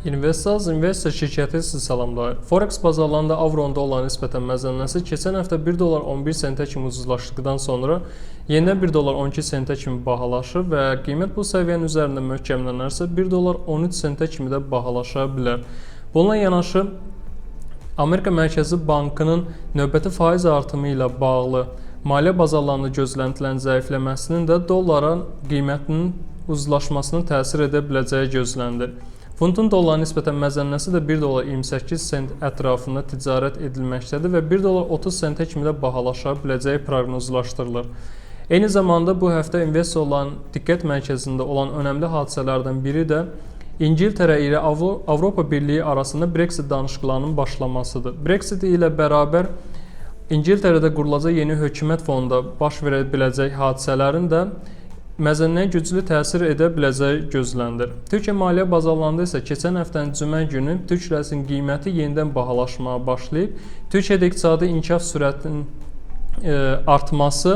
Investors şirkəti sizi salamlayır. Forex bazarlarında avronun dolara nisbətən məzənnəsi keçən həftə 1 dolar 11 sentə kimi ucuzlaşdıqdan sonra yenidən 1 dolar 12 sentə kimi bahalaşır və qiymət bu səviyyənin üzərində möhkəmlənərsə 1 dolar 13 sentə kimi də bahalaşa bilər. Bununla yanaşı Amerika Mərkəzi Bankının növbəti faiz artımı ilə bağlı maliyyə bazarlarında gözləntilən zəifləməsinin də dolların qiymətinin ucuzlaşmasına təsir edə biləcəyi gözlənilir. Funtun dolara nisbətən məzənnəsi də 1 dolar 28 sent ətrafında ticarət edilməkdədir və 1 dolar 30 sentə kimi də bahalaşa biləcəyi proqnozlaşdırılır. Eyni zamanda bu həftə investorların diqqət mərkəzində olan önəmli hadisələrdən biri də İngiltərə ilə Avropa Birliyi arasında Brexit danışıqlarının başlamasıdır. Brexit ilə bərabər İngiltərədə qurulacaq yeni hökumət fonunda baş verə biləcək hadisələrin də məzənnəyə güclü təsir edə biləcəyi gözlənilir. Türkiyə maliyyə bazarlarında isə keçən həftənin cümə günü Türk lirəsinin qiyməti yenidən bahalaşmağa başlayıb. Türkiyədə iqtisadi inkişaf sürətinin artması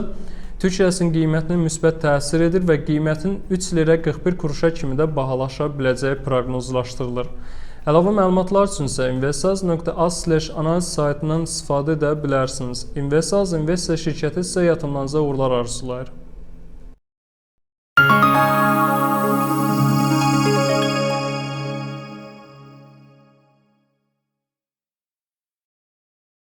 Türk lirəsinin qiymətinə müsbət təsir edir və qiymətin 3 lirə 41 quruşa kimi də bahalaşa biləcəyi proqnozlaşdırılır. Əlavə məlumatlar üçün isə investors.az/analiz saytından istifadə edə bilərsiniz. Investors şirkəti sizə yatırımlarınıza uğurlar arzulayır.